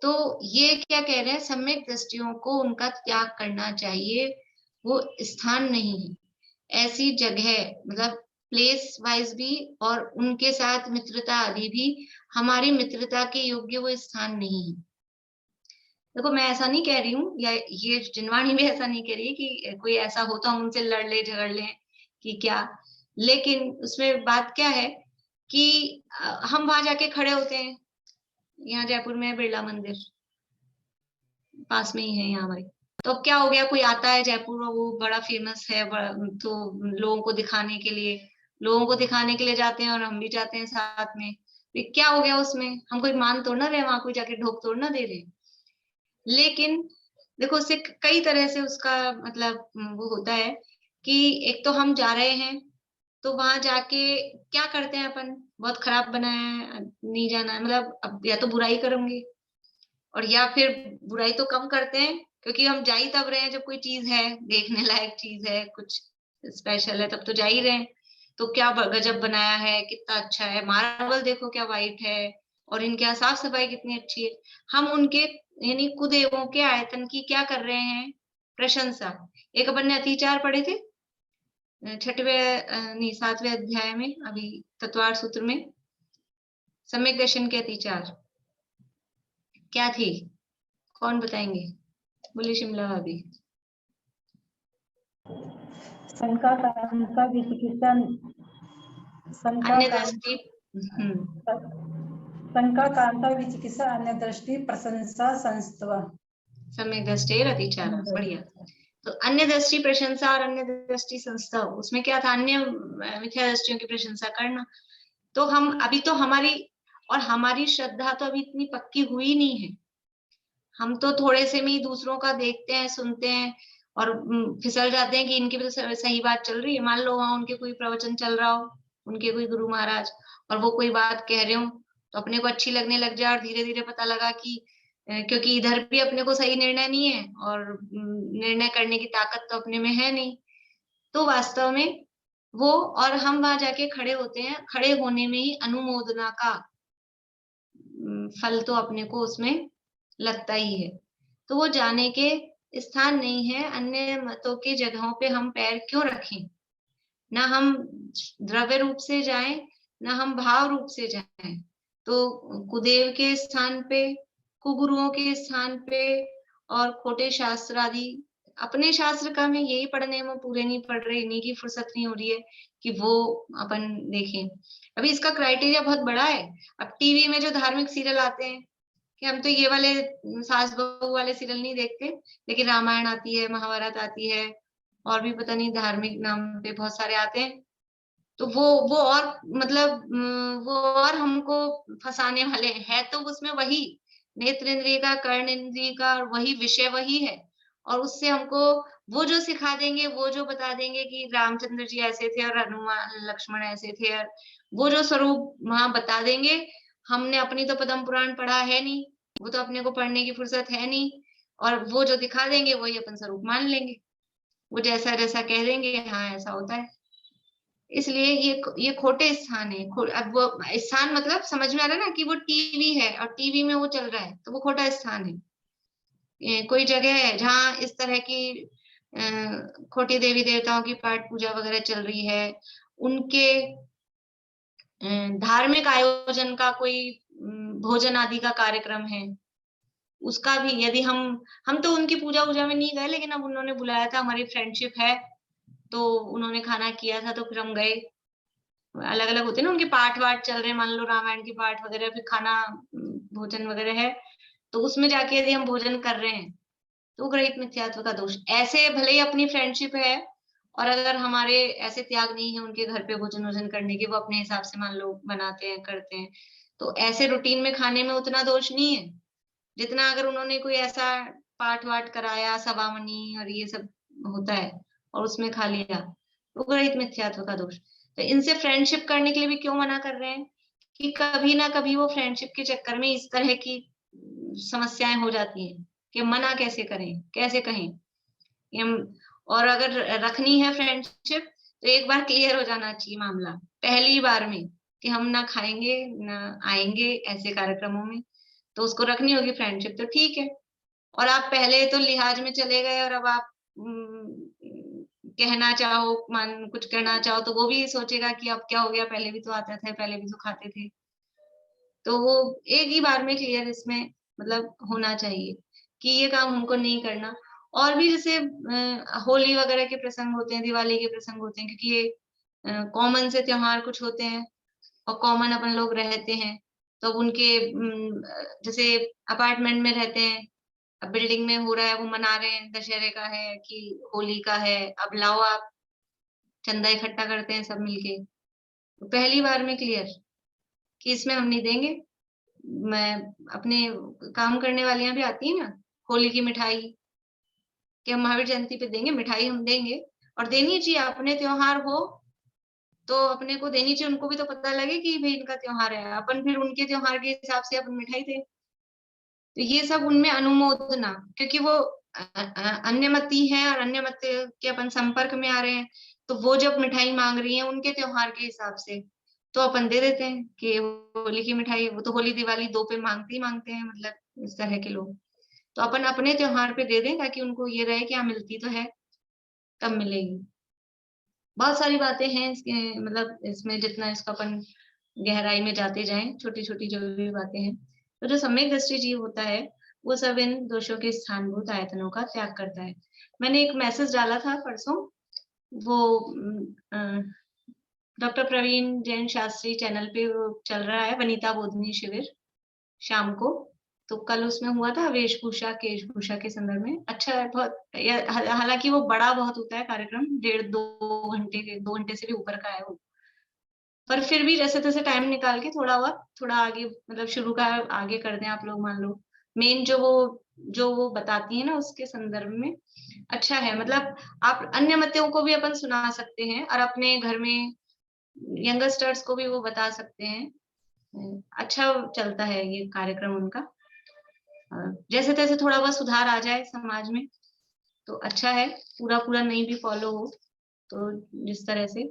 तो ये क्या कह रहे हैं, सम्यक दृष्टियों को उनका त्याग करना चाहिए, वो स्थान नहीं है, ऐसी जगह मतलब प्लेस वाइज भी, और उनके साथ मित्रता आदि भी हमारी मित्रता के योग्य वो स्थान नहीं है। देखो मैं ऐसा नहीं कह रही हूँ, या ये जिनवाणी भी ऐसा नहीं कह रही कि कोई ऐसा हो तो हम उनसे लड़ ले झगड़ ले कि क्या, लेकिन उसमें बात क्या है कि हम वहां जाके खड़े होते हैं, यहाँ जयपुर में बिरला मंदिर पास में ही है यहाँ हमारे, तो क्या हो गया, कोई आता है जयपुर और वो बड़ा फेमस है, तो लोगों को दिखाने के लिए जाते हैं, और हम भी जाते हैं साथ में, तो क्या हो गया उसमें, हम कोई मान तोड़ ना रहे, वहां कोई जाके ढोक तोड़ ना दे रहे, लेकिन देखो उससे कई तरह से उसका मतलब वो होता है कि एक तो हम जा रहे हैं तो वहां जाके क्या करते हैं अपन, बहुत खराब बनाया है, नहीं जाना है, मतलब अब या तो बुराई करेंगे, और या फिर बुराई तो कम करते हैं, क्योंकि हम जा ही तब रहे हैं जब कोई चीज है, देखने लायक चीज है, कुछ स्पेशल है, तब तो जा ही रहे हैं। तो क्या गजब बनाया है, कितना अच्छा है, मार्बल देखो क्या वाइट है, और इनके यहाँ साफ सफाई कितनी अच्छी है, हम उनके यानी कुदेवों के आयतन की क्या कर रहे हैं, प्रशंसा। एक अपन ने अतिचार पढ़े थे 7वें अध्याय में, अभी तत्वार सूत्र में, सम्यक दर्शन के अतिचार क्या थी, कौन बताएंगे, बोले शिमला भाभी। शंका कांक्षा विचिकित्सा, अन्य दृष्टि, शंका कांक्षा विचिकित्सा, अन्य दृष्टि प्रशंसा संस्तव, सम्यक दृष्टि अतिचार, बढ़िया। तो अन्य दृष्टि प्रशंसा और अन्य दृष्टि संस्तव, उसमें क्या था, अन्य मिथ्या दृष्टियों की प्रशंसा करना। तो हम अभी तो हमारी श्रद्धा तो अभी इतनी पक्की हुई नहीं है, हम तो थोड़े से में ही दूसरों का देखते हैं, सुनते हैं और फिसल जाते हैं कि इनकी भी तो सही बात चल रही है। मान लो वहां उनके कोई प्रवचन चल रहा हो, उनके कोई गुरु महाराज, और वो कोई बात कह रहे हो तो अपने को अच्छी लगने लग जाए और धीरे धीरे पता लगा कि क्योंकि इधर भी अपने को सही निर्णय नहीं है और निर्णय करने की ताकत तो अपने में है नहीं, तो वास्तव में वो और हम वहां जाके खड़े होते हैं, खड़े होने में ही अनुमोदना का फल तो अपने को उसमें लगता ही है। तो वो जाने के स्थान नहीं है। अन्य मतों की जगहों पे हम पैर क्यों रखें? ना हम द्रव्य रूप से जाएं, ना हम भाव रूप से जाएं। तो कुदेव के स्थान पे, कुगुरुओं के स्थान पे और खोटे शास्त्र आदि, अपने शास्त्र का मैं यही पढ़ने में पूरे नहीं पढ़ रहे, इन्हीं की फुर्सत नहीं हो रही है कि वो अपन देखें। अभी इसका क्राइटेरिया बहुत बड़ा है। अब टीवी में जो धार्मिक सीरियल आते हैं कि हम तो ये वाले सास बहू वाले सीरियल नहीं देखते, लेकिन रामायण आती है, महाभारत आती है, और भी पता नहीं धार्मिक नाम पे बहुत सारे आते हैं। तो वो और मतलब वो और हमको फंसाने वाले है। तो उसमें वही नेत्र इंद्रिय का, कर्ण इंद्रिय का, और वही विषय वही है। और उससे हमको वो जो सिखा देंगे, वो जो बता देंगे कि रामचंद्र जी ऐसे थे और हनुमान लक्ष्मण ऐसे थे, और वो जो स्वरूप वहां बता देंगे, हमने अपनी तो पद्म पुराण पढ़ा है नहीं, वो तो अपने को पढ़ने की फुर्सत है नहीं, और वो जो दिखा देंगे वही अपन स्वरूप मान लेंगे। वो जैसा जैसा कह देंगे, हाँ ऐसा होता है। इसलिए ये खोटे स्थान है। अब वो स्थान मतलब समझ में आ रहा है ना कि वो टीवी है और टीवी में वो चल रहा है, तो वो खोटा स्थान है। कोई जगह है जहाँ इस तरह की खोटी देवी देवताओं की पाठ पूजा वगैरह चल रही है, उनके धार्मिक आयोजन का कोई भोजन आदि का कार्यक्रम है, उसका भी यदि हम तो उनकी पूजा वूजा में नहीं गए, लेकिन अब उन्होंने बुलाया था, हमारी फ्रेंडशिप है, तो उन्होंने खाना किया था तो फिर हम गए। अलग अलग होते हैं ना उनके पाठ वाठ चल रहे हैं, मान लो रामायण के पाठ वगैरह, फिर खाना भोजन वगैरह है, तो उसमें जाके यदि हम भोजन कर रहे हैं तो ग्रहित मिथ्यात्व का दोष। ऐसे भले ही अपनी फ्रेंडशिप है और अगर हमारे ऐसे त्याग नहीं है उनके घर पे भोजन वोजन करने के, वो अपने हिसाब से मान लो बनाते हैं, करते हैं, तो ऐसे रूटीन में खाने में उतना दोष नहीं है जितना अगर उन्होंने कोई ऐसा पाठ वाठ कराया, सवामनी और ये सब होता है और उसमें खा लिया, तो ग्रहित मिथ्यात्व का दोष। तो इनसे फ्रेंडशिप करने के लिए भी क्यों मना कर रहे हैं कि कभी ना कभी वो फ्रेंडशिप के चक्कर में इस तरह की समस्याएं हो जाती हैं कि मना कैसे करें, कैसे कहें। और अगर रखनी है फ्रेंडशिप तो एक बार क्लियर हो जाना चाहिए मामला पहली बार में कि हम ना खाएंगे ना आएंगे ऐसे कार्यक्रमों में, तो उसको रखनी होगी फ्रेंडशिप तो ठीक है। और आप पहले तो लिहाज में चले गए और अब आप कहना चाहो, मान कुछ करना चाहो, तो वो भी सोचेगा कि अब क्या हो गया, पहले भी तो आते थे, पहले भी तो खाते थे। तो वो एक ही बार में क्लियर इसमें मतलब होना चाहिए कि ये काम हमको नहीं करना। और भी जैसे होली वगैरह के प्रसंग होते हैं, दिवाली के प्रसंग होते हैं, क्योंकि ये कॉमन से त्योहार कुछ होते हैं और कॉमन अपन लोग रहते हैं, तो उनके जैसे अपार्टमेंट में रहते हैं, अब बिल्डिंग में हो रहा है, वो मना रहे हैं, दशहरे का है कि होली का है, अब लाओ आप चंदा इकट्ठा करते हैं सब मिलके, तो पहली बार में क्लियर कि इसमें हम नहीं देंगे। मैं अपने काम करने वालियां भी आती है ना, होली की मिठाई कि हम महावीर जयंती पे देंगे मिठाई, हम देंगे और देनी चाहिए, अपने त्योहार हो तो अपने को देनी चाहिए, उनको भी तो पता लगे कि भाई इनका त्योहार है, अपन फिर उनके त्योहार के हिसाब से अपन मिठाई दें। तो ये सब उनमें अनुमोदना, क्योंकि वो अन्य मती है और अन्य मत के अपन संपर्क में आ रहे हैं, तो वो जब मिठाई मांग रही है उनके त्योहार के हिसाब से, तो अपन दे देते हैं कि होली की मिठाई, वो तो होली दिवाली दो पे मांगते ही मांगते हैं, मतलब इस तरह के लोग, तो अपन अपने त्योहार पे दे दें ताकि उनको ये रहे कि हाँ मिलती तो है, कब मिलेगी। बहुत सारी बातें हैं इसके, मतलब इसमें जितना इसका अपन गहराई में जाते जाएं, छोटी छोटी जो भी बातें हैं, तो जो सम्यक दृष्टि जीव होता है वो सब इन दोषों के स्थानभूत आयतनों का त्याग करता है। मैंने एक मैसेज डाला था परसों, वो डॉक्टर प्रवीण जैन शास्त्री चैनल पे वो चल रहा है वनिता बोधनी शिविर शाम को, तो कल उसमें हुआ था वेशभूषा केशभूषा के संदर्भ में, अच्छा है बहुत। हालांकि वो बड़ा बहुत होता है कार्यक्रम, 1.5-2 घंटे से भी ऊपर का है वो, पर फिर भी जैसे तैसे टाइम निकाल के थोड़ा बहुत थोड़ा आगे मतलब शुरू का आगे कर दें आप लोग, मान लो मेन जो वो बताती है ना उसके संदर्भ में अच्छा है। मतलब आप अन्य मतों को भी अपन सुना सकते हैं और अपने घर में यंगस्टर्स को भी वो बता सकते हैं। अच्छा चलता है ये कार्यक्रम उनका। जैसे तैसे थोड़ा बहुत सुधार आ जाए समाज में तो अच्छा है, पूरा पूरा नहीं भी फॉलो हो तो जिस तरह से।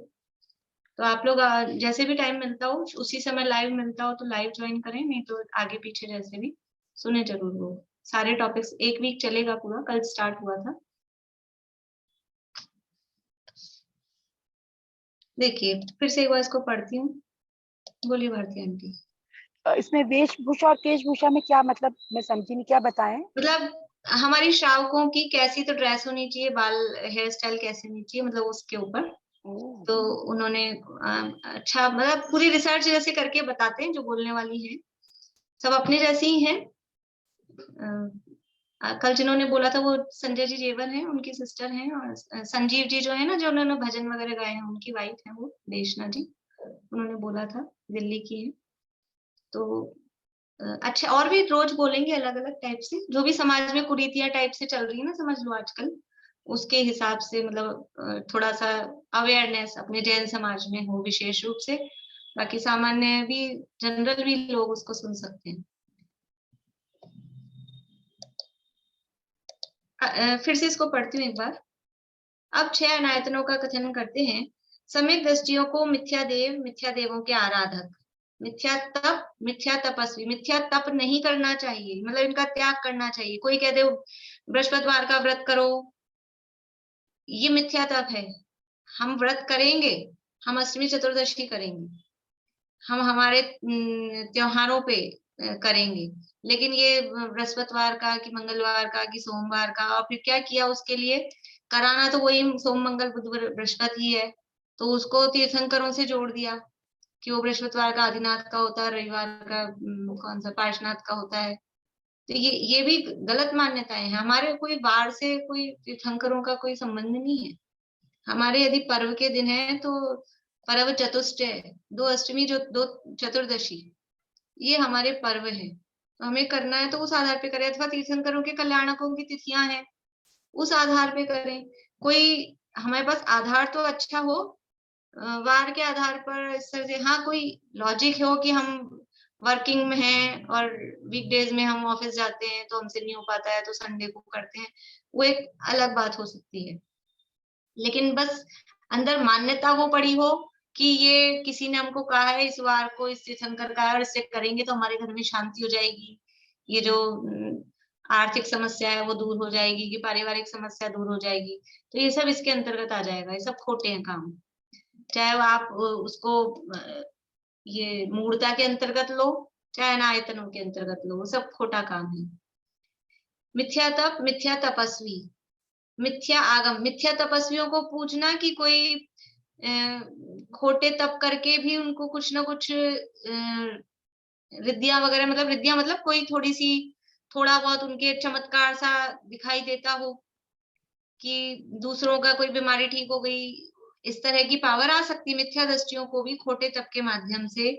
तो आप लोग जैसे भी टाइम मिलता हो, उसी समय लाइव मिलता हो तो लाइव ज्वाइन करें, नहीं तो आगे पीछे जैसे भी सुने जरूर वो सारे टॉपिक्स। 1 वीक चलेगा पूरा, कल स्टार्ट हुआ था। देखिए फिर से एक बार इसको पढ़ती हूँ। बोलिए भारती आंटी। इसमें वेशभूषा और केशभूषा में क्या मतलब, मैं समझी नहीं, क्या बताएं? मतलब हमारी श्रावकों की कैसी तो ड्रेस होनी चाहिए, बाल हेयर स्टाइल कैसी होनी चाहिए, मतलब उसके ऊपर तो उन्होंने अच्छा मतलब पूरी रिसर्च जैसे करके बताते हैं जो बोलने वाली है, सब अपने जैसे ही हैं। कल जिन्होंने बोला था वो संजय जी जेवर हैं, उनकी सिस्टर हैं, और संजीव जी जो है ना, जो उन्होंने भजन वगैरह गाए हैं, उनकी वाइफ है वो देशना जी, उन्होंने बोला था, दिल्ली की है। तो अच्छा, और भी रोज बोलेंगे अलग अलग टाइप से, जो भी समाज में कुरीतियां टाइप से चल रही है ना समझ लो आजकल, उसके हिसाब से मतलब थोड़ा सा अवेयरनेस अपने जैन समाज में हो विशेष रूप से, बाकी सामान्य भी जनरल भी लोग उसको सुन सकते हैं। फिर से इसको पढ़ती हूँ एक बार। अब 6 अनायतनों का कथन करते हैं। सम्यक दृष्टियों को मिथ्या देव, मिथ्या देवों के आराधक, मिथ्या तप, मिथ्या तपस्वी। मिथ्या तप नहीं करना चाहिए, मतलब इनका त्याग करना चाहिए। कोई कह दे बृहस्पतिवार का व्रत करो, ये मिथ्या तप है। हम व्रत करेंगे, हम अष्टमी चतुर्दशी करेंगे, हम हमारे त्योहारों पे करेंगे, लेकिन ये बृहस्पतिवार का कि मंगलवार का कि सोमवार का, और फिर क्या किया उसके लिए, कराना तो वही सोम मंगल बुध बृहस्पति ही है, तो उसको तीर्थंकरों से जोड़ दिया कि वो बृहस्पतिवार का आदिनाथ का होता है, रविवार का कौन सा पार्श्वनाथ का होता है। तो ये भी गलत मान्यताएं हैं। हमारे कोई वार से कोई तीर्थंकरों का कोई संबंध नहीं है। हमारे यदि पर्व के दिन है तो पर्व चतुष्टय, 2 अष्टमी जो 2 चतुर्दशी, ये हमारे पर्व है, तो हमें करना है तो उस आधार पे करें, अथवा तीर्थंकरों के कल्याणकों की तिथियां हैं उस आधार पे करें। कोई हमारे पास आधार तो अच्छा हो, वार के आधार पर इस तरह से, हाँ कोई लॉजिक हो कि हम वर्किंग में हैं और वीकडेज में हम ऑफिस जाते हैं तो हमसे नहीं हो पाता है तो संडे को करते हैं, वो एक अलग बात हो सकती है। लेकिन बस अंदर मान्यता वो पड़ी हो कि ये किसी ने हमको कहा है इस वार को इस तीर्थंकर का है और इससे करेंगे तो हमारे घर में शांति हो जाएगी, ये जो आर्थिक समस्या है वो दूर हो जाएगी, कि पारिवारिक समस्या दूर हो जाएगी, तो ये सब इसके अंतर्गत आ जाएगा। ये सब खोटे हैं काम, चाहे वो आप उसको ये मूर्ता के अंतर्गत लो चाहे अनायतनों के अंतर्गत लो, वो सब खोटा काम है। मिथ्या तप, मिथ्या तपस्वी, मिथ्या आगम, मिथ्या तपस्वियों को पूछना कि कोई खोटे तप करके भी उनको कुछ ना कुछ रिद्धियां वगैरह, मतलब रिद्धियां मतलब कोई थोड़ी सी थोड़ा बहुत उनके चमत्कार सा दिखाई देता हो कि दूसरों का कोई बीमारी ठीक हो गई, इस तरह की पावर आ सकती है मिथ्या दृष्टियों को भी खोटे तप के माध्यम से,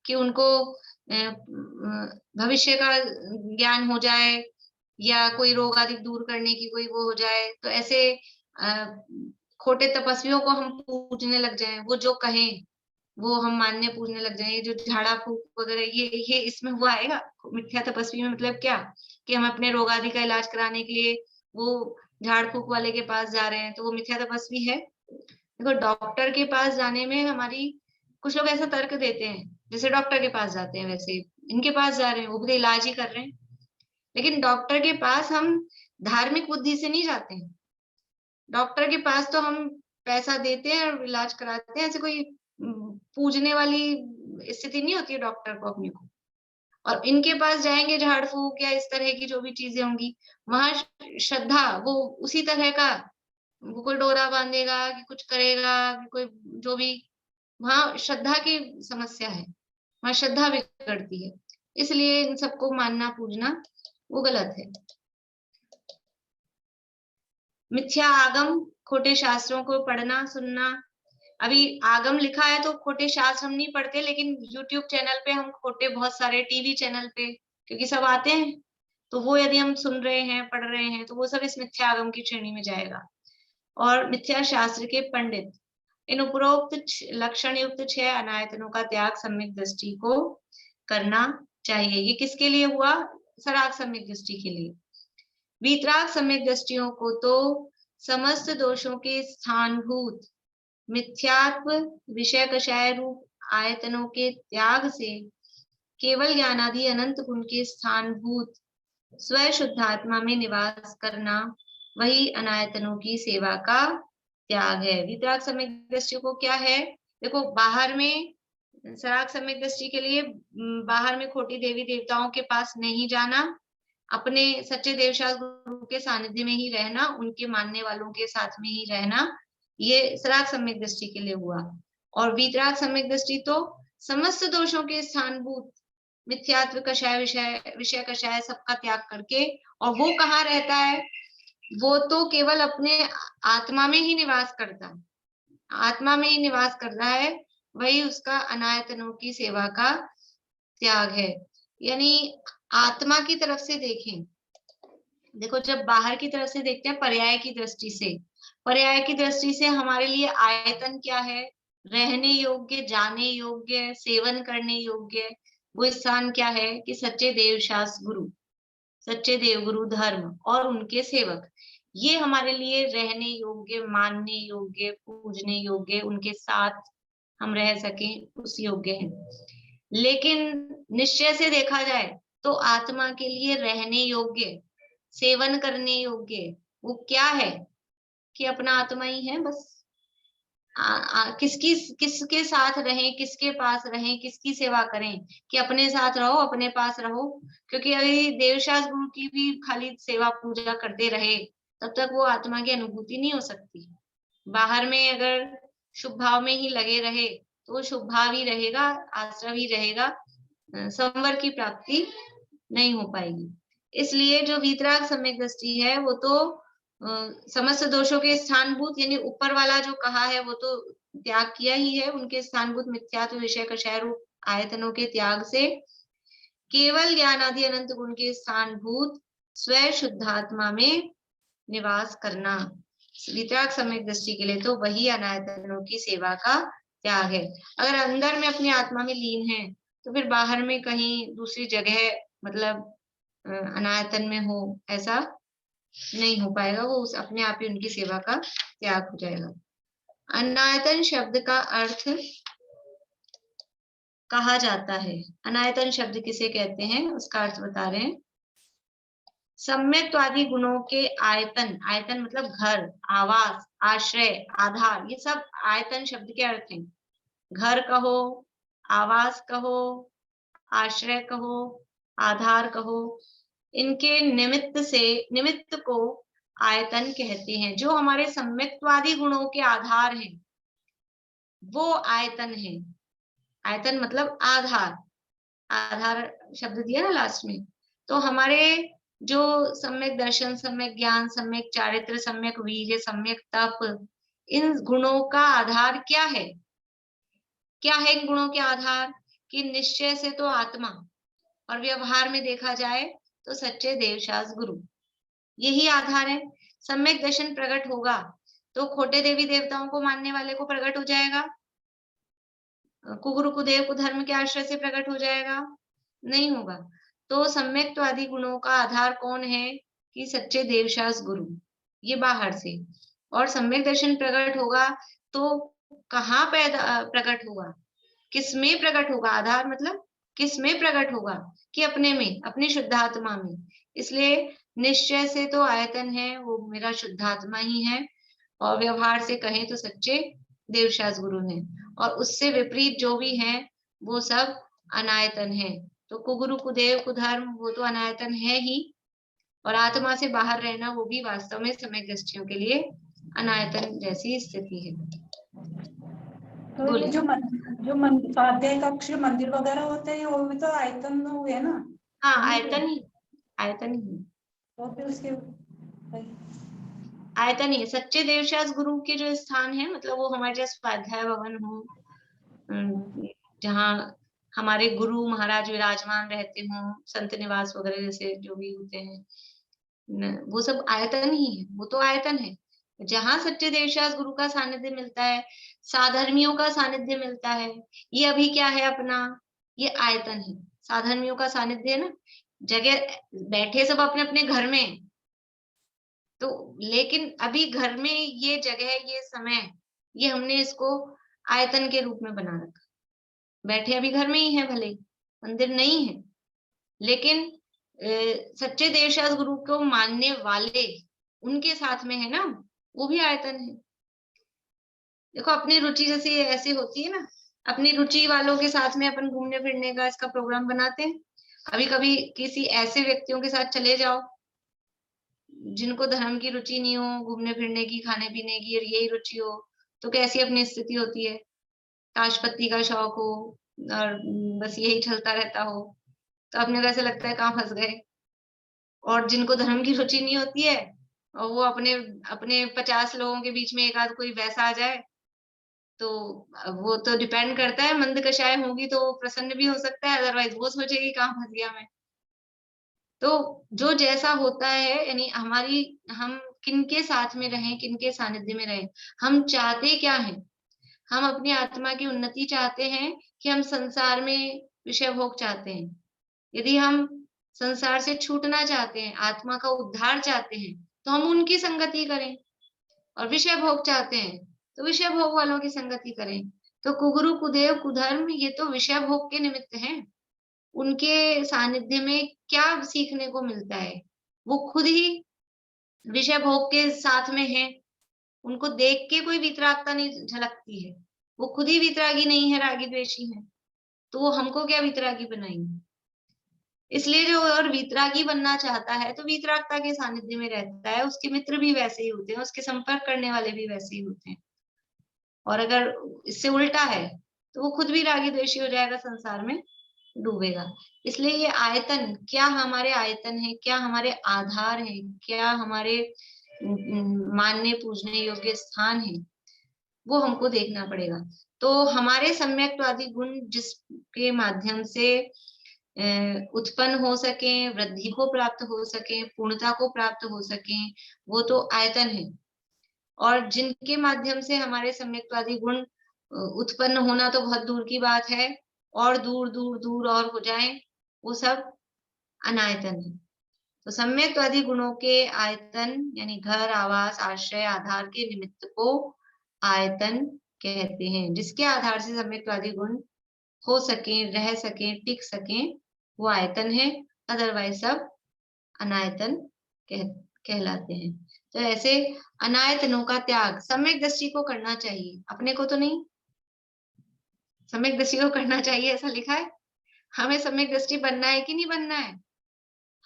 कि उनको भविष्य का ज्ञान हो जाए या कोई रोग आदि दूर करने की कोई वो हो जाए, तो ऐसे खोटे तपस्वियों को हम पूजने लग जाएं, वो जो कहें वो हम मानने पूजने लग जाएं। ये जो झाड़ा फूक वगैरह ये इसमें वो आएगा मिथ्या तपस्वी में, मतलब क्या कि हम अपने रोग आदि का इलाज कराने के लिए वो झाड़ फूक वाले के पास जा रहे हैं तो वो मिथ्या तपस्वी है। देखो डॉक्टर के पास जाने में हमारी, कुछ लोग ऐसा तर्क देते हैं जैसे डॉक्टर के पास जाते हैं वैसे इनके पास जा रहे हैं, वो भी इलाज ही कर रहे हैं, लेकिन डॉक्टर के पास हम धार्मिक बुद्धि से नहीं जाते हैं। डॉक्टर के पास तो हम पैसा देते हैं और इलाज कराते हैं, ऐसे कोई पूजने वाली स्थिति नहीं होती है डॉक्टर को अपने को। और इनके पास जाएंगे झाड़ फूक या इस तरह की जो भी चीजें होंगी, वहां श्रद्धा वो उसी तरह का, वो कोई डोरा बांधेगा कि कुछ करेगा कि कोई जो भी, वहां श्रद्धा की समस्या है, वहां श्रद्धा बिगड़ती है, इसलिए इन सबको मानना पूजना वो गलत है। मिथ्या आगम, खोटे शास्त्रों को पढ़ना सुनना। अभी आगम लिखा है तो खोटे शास्त्र हम नहीं पढ़ते, लेकिन YouTube चैनल पे हम खोटे बहुत सारे टीवी चैनल पे, क्योंकि सब आते हैं तो वो यदि हम सुन रहे हैं, पढ़ रहे हैं, तो वो सब इस मिथ्यागम की श्रेणी में जाएगा। और मिथ्या शास्त्र के पंडित इन उपरोक्त लक्षण युक्त 6 अनायतनों का त्याग सम्यक दृष्टि को करना चाहिए। ये किसके लिए हुआ? सराग सम्यक दृष्टि के लिए। वीतराग सम्यक दृष्टियों को तो समस्त दोषों के स्थानभूत मिथ्यात्व विषय कषाय रूप आयतनों के त्याग से केवल ज्ञानादि अनंत गुण के स्थानभूत स्वयं शुद्धात्मा में निवास करना वही अनायतनों की सेवा का त्याग है। वितराग सम्यक दृष्टि को क्या है? देखो, बाहर में सराग सम्यक दृष्टि के लिए बाहर में खोटी देवी देवताओं के पास नहीं जाना, अपने सच्चे देवशास्त्र गुरु के सानिध्य में ही रहना, उनके मानने वालों के साथ में ही रहना, ये सराग सम्यक दृष्टि के लिए हुआ। और वीतराग सम्यक दृष्टि तो समस्त दोषों के स्थानभूत मिथ्यात्व कषाय विषय कषाय सबका त्याग करके, और वो कहाँ रहता है? वो तो केवल अपने आत्मा में ही निवास करता है, आत्मा में ही निवास कर रहा है, वही उसका अनायतनों की सेवा का त्याग है। यानी आत्मा की तरफ से देखें, देखो जब बाहर की तरफ से देखते हैं पर्याय की दृष्टि से, पर्याय की दृष्टि से हमारे लिए आयतन क्या है? रहने योग्य, जाने योग्य, सेवन करने योग्य वो स्थान क्या है? कि सच्चे देवशास्त्र गुरु, सच्चे देवगुरु धर्म और उनके सेवक, ये हमारे लिए रहने योग्य, मानने योग्य, पूजने योग्य, उनके साथ हम रह सकें उस योग्य है। लेकिन निश्चय से देखा जाए तो आत्मा के लिए रहने योग्य, सेवन करने योग्य वो क्या है? कि अपना आत्मा ही है बस। किसके साथ रहें, किसके पास रहें, किसकी सेवा करें? कि अपने साथ रहो, अपने पास रहो। क्योंकि अभी देवशास्त्र गुरु की भी खाली सेवा पूजा करते रहे तब तक वो आत्मा की अनुभूति नहीं हो सकती। बाहर में अगर शुभ भाव में ही लगे रहे तो वो शुभ भाव ही रहेगा, आश्रव ही रहेगा, संवर की प्राप्ति नहीं हो पाएगी। इसलिए जो वीतराग सम्यक दृष्टि है वो तो समस्त दोषों के स्थानभूत, यानी ऊपर वाला जो कहा है वो तो त्याग किया ही है, उनके स्थानभूत मिथ्यात्व विषय कषाय रूप आयतनों के त्याग से केवल ज्ञान आदि अनंत गुण के स्थानभूत स्वयं शुद्धात्मा में निवास करना। वितराग सम्यक दृष्टि के लिए तो वही अनायतनों की सेवा का त्याग है। अगर अंदर में अपनी आत्मा में लीन है तो फिर बाहर में कहीं दूसरी जगह मतलब अनायतन में हो, ऐसा नहीं हो पाएगा, वो उस अपने आप ही उनकी सेवा का त्याग हो जाएगा। अनायतन शब्द का अर्थ कहा जाता है। अनायतन शब्द किसे कहते हैं उसका अर्थ बता रहे हैं। सम्यक्त्वादि गुणों के आयतन, आयतन मतलब घर, आवास, आश्रय, आधार, ये सब आयतन शब्द के अर्थ हैं। घर कहो, आवास कहो, आश्रय कहो, आधार कहो, इनके निमित्त को आयतन कहते हैं। जो हमारे सम्यक्त्वादि गुणों के आधार हैं वो आयतन है। आयतन मतलब आधार, आधार शब्द दिया ना लास्ट में। तो हमारे जो सम्यक दर्शन, सम्यक ज्ञान, सम्यक चारित्र, सम्यक वीर्य, सम्यक तप, इन गुणों का आधार क्या है? क्या है इन गुणों के आधार? कि निश्चय से तो आत्मा, और व्यवहार में देखा जाए तो सच्चे देवशास्त्र गुरु, यही आधार है। सम्यक दर्शन प्रकट होगा तो खोटे देवी देवताओं को मानने वाले को प्रकट हो जाएगा, कुगुरु कुदेव कुधर्म के आश्रय से प्रकट हो जाएगा? नहीं होगा। तो सम्यक्त्वादि गुणों का आधार कौन है? कि सच्चे देवशास्त्र गुरु, ये बाहर से। और सम्यक दर्शन प्रकट होगा तो कहाँ पैदा प्रकट होगा, किसमें प्रकट होगा? आधार मतलब किसमें प्रकट होगा? कि अपने में, अपनी शुद्धात्मा में। इसलिए निश्चय से तो आयतन है वो मेरा शुद्धात्मा ही है, और व्यवहार से कहें तो सच्चे देवशास्त्र गुरु हैं, और उससे विपरीत जो भी हैं वो सब अनायतन है। तो कुगुरु कुदेव कुधर्म वो तो अनायतन है ही, और आत्मा से बाहर रहना वो भी वास्तव में सम्यक दृष्टियों के लिए अनायतन जैसी स्थिति है। तो ये जो स्वाध्याय कक्ष, मंदिर वगैरह होते हैं वो भी तो आयतन हुए ना? हाँ, आयतन ही, आयतन ही। तो फिर उसके आयतन ही सच्चे देवशास्त्र गुरु के जो स्थान है, मतलब वो हमारे जैसे स्वाध्याय भवन हो, जहाँ हमारे गुरु महाराज विराजमान रहते हों, संत निवास वगैरह जैसे जो भी होते हैं, वो सब आयतन ही है, वो तो आयतन है। जहां सच्चे देवशास गुरु का सानिध्य मिलता है, साधर्मियों का सानिध्य मिलता है, ये अभी क्या है अपना, ये आयतन है। साधर्मियों का सानिध्य है ना, जगह बैठे सब अपने अपने घर में, तो लेकिन अभी घर में ये जगह, ये समय, ये हमने इसको आयतन के रूप में बना रखा। बैठे अभी घर में ही है, भले मंदिर नहीं है, लेकिन सच्चे देवशास गुरु को मानने वाले उनके साथ में है ना, वो भी आयतन है। देखो अपनी रुचि जैसी ऐसी होती है ना, अपनी रुचि वालों के साथ में अपन घूमने फिरने का इसका प्रोग्राम बनाते हैं। अभी कभी किसी ऐसे व्यक्तियों के साथ चले जाओ जिनको धर्म की रुचि नहीं हो, घूमने फिरने की, खाने पीने की, और यही रुचि हो, तो कैसी अपनी स्थिति होती है। ताशपत्ती का शौक हो और बस यही चलता रहता हो, तो अपने को ऐसे लगता है कहाँ फंस गए। और जिनको धर्म की रुचि नहीं होती है, और वो अपने अपने 50 लोगों के बीच में एक आध कोई वैसा आ जाए, तो वो तो डिपेंड करता है, मंद कषाय होगी तो प्रसन्न भी हो सकता है, अदरवाइज वो सोचेगी कहाँ फंस गया मैं। तो जो जैसा होता है, यानी हमारी, हम किनके साथ में रहें, किनके सानिध्य में रहें, हम चाहते क्या हैं। हम अपनी आत्मा की उन्नति चाहते हैं कि हम संसार में विषय भोग चाहते हैं। यदि हम संसार से छूटना चाहते हैं, आत्मा का उद्धार चाहते हैं, तो हम उनकी संगति करें। और विषय भोग चाहते हैं तो विषय भोग वालों की संगति करें। तो कुगुरु कुदेव कुधर्म ये तो विषय भोग के निमित्त हैं। उनके सानिध्य में क्या सीखने को मिलता है, वो खुद ही विषय भोग के साथ में है, उनको देख के कोई वितरागता नहीं झलकती है, वो खुद ही वितरागी नहीं है, रागी द्वेषी है, तो वो हमको क्या वितरागी बनाएंगे। इसलिए जो और वितरागी बनना चाहता है तो वितरागता के सानिध्य में रहता है, उसके मित्र भी वैसे ही होते हैं, उसके संपर्क करने वाले भी वैसे ही होते हैं। और अगर इससे उल्टा है तो वो खुद भी रागी द्वेषी हो जाएगा, संसार में डूबेगा। इसलिए ये आयतन, क्या हमारे आयतन है, क्या हमारे आधार है, क्या हमारे मानने पूजने योग्य स्थान है, वो हमको देखना पड़ेगा। तो हमारे सम्यक्त्वादी गुण जिसके माध्यम से उत्पन्न हो सके, वृद्धि को प्राप्त हो सके, पूर्णता को प्राप्त हो सके, वो तो आयतन है। और जिनके माध्यम से हमारे सम्यक्त्वादी गुण उत्पन्न होना तो बहुत दूर की बात है, और दूर दूर दूर और हो जाए, वो सब अनायतन है। तो सम्यक्त्वादी गुणों के आयतन यानी घर, आवास, आश्रय, आधार के निमित्त को आयतन कहते हैं। जिसके आधार से सम्यक्त्वादी गुण हो सके, रह सके, टिक सके, वो आयतन है, अदरवाइज सब अनायतन कहलाते हैं। तो ऐसे अनायतनों का त्याग सम्यक दृष्टि को करना चाहिए, अपने को तो नहीं, सम्यक दृष्टि को करना चाहिए ऐसा लिखा है। हमें सम्यक दृष्टि बनना है कि नहीं बनना है,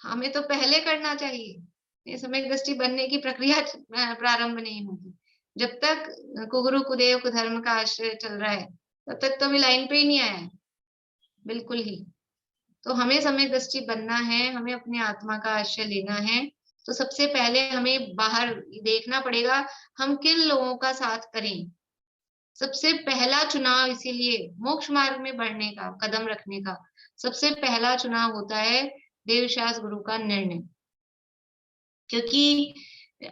हमें तो पहले करना चाहिए। ये सम्यक दृष्टि बनने की प्रक्रिया प्रारंभ नहीं होगी जब तक कुगुरु कुदेव कुधर्म का आश्रय चल रहा है, तब तक तो हमें लाइन पे ही नहीं आया है बिल्कुल ही। तो हमें सम्यक दृष्टि बनना है, हमें अपने आत्मा का आश्रय लेना है, तो सबसे पहले हमें बाहर देखना पड़ेगा हम किन लोगों का साथ करें। सबसे पहला चुनाव इसीलिए मोक्ष मार्ग में बढ़ने का, कदम रखने का सबसे पहला चुनाव होता है देवशास गुरु का निर्णय। क्योंकि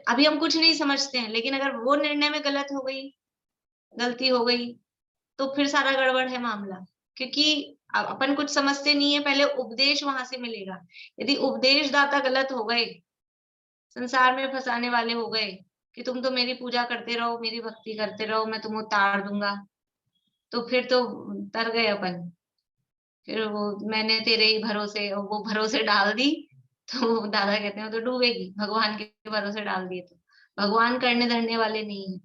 अभी हम कुछ नहीं समझते हैं, लेकिन अगर वो निर्णय में गलती हो गई तो फिर सारा गड़बड़ है मामला। क्योंकि अपन कुछ समझते नहीं है, पहले उपदेश वहां से मिलेगा। यदि उपदेशदाता गलत हो गए, संसार में फंसाने वाले हो गए कि तुम तो मेरी पूजा करते रहो, मेरी भक्ति करते रहो, मैं तुम्हें उतार दूंगा, तो फिर तो तर गए अपन। फिर वो मैंने तेरे ही भरोसे, और वो भरोसे डाल दी, तो दादा कहते हैं तो डूबेगी। भगवान के भरोसे डाल दिए तो भगवान करने धरने वाले नहीं है।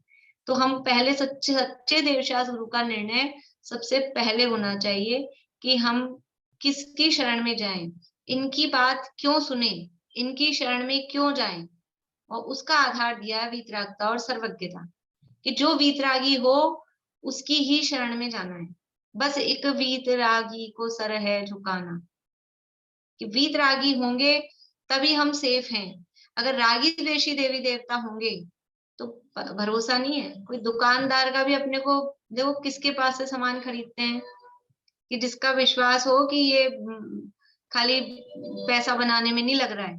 तो हम पहले सच्चे सच्चे देवशास गुरु का निर्णय सबसे पहले होना चाहिए कि हम किसकी शरण में जाएं, इनकी बात क्यों सुने, इनकी शरण में क्यों जाएं। और उसका आधार दिया है वीतरागता और सर्वज्ञता, कि जो वीतरागी हो उसकी ही शरण में जाना है। बस एक वीतरागी को सर है झुकाना, कि वीतरागी होंगे तभी हम सेफ हैं। अगर रागी द्वेषी देवी देवता होंगे तो भरोसा नहीं है। कोई दुकानदार का भी अपने को देखो किसके पास से सामान खरीदते हैं, कि जिसका विश्वास हो कि ये खाली पैसा बनाने में नहीं लग रहा है,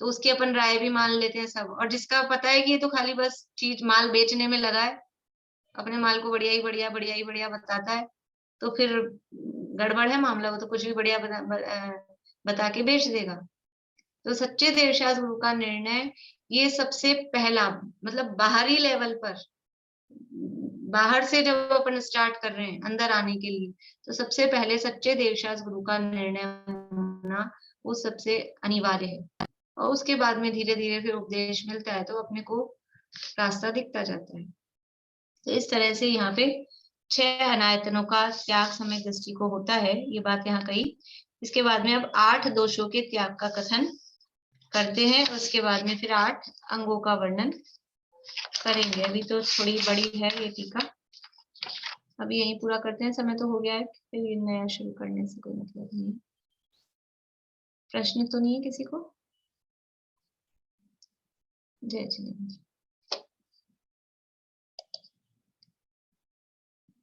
तो उसकी अपन राय भी मान लेते हैं सब। और जिसका पता है कि ये तो खाली बस चीज माल बेचने में लगा है, अपने माल को बढ़िया ही बढ़िया बढ़िया ही बढ़िया बताता है, तो फिर गड़बड़ है मामला, वो तो कुछ भी बढ़िया बता के बेच देगा। तो सच्चे देवशास्त्र गुरु का निर्णय ये सबसे पहला, मतलब बाहरी लेवल पर, बाहर से जब अपन स्टार्ट कर रहे हैं अंदर आने के लिए, तो सबसे पहले सच्चे देवशास्त्र गुरु का निर्णय होना वो सबसे अनिवार्य है। और उसके बाद में धीरे धीरे फिर उपदेश मिलता है, तो अपने को रास्ता दिखता जाता है। तो इस तरह से यहाँ पे 6 अनायतनों का त्याग सम्यक दृष्टि को होता है, ये बात यहाँ कही। इसके बाद में अब 8 दोषों के त्याग का कथन करते हैं, उसके बाद में फिर 8 अंगों का वर्णन करेंगे। अभी तो थोड़ी बड़ी है ये टीका, अभी यही पूरा करते हैं, समय तो हो गया है, फिर ये नया शुरू करने से कोई मतलब नहीं। प्रश्न तो नहीं है किसी को? जय जिनेन्द्र।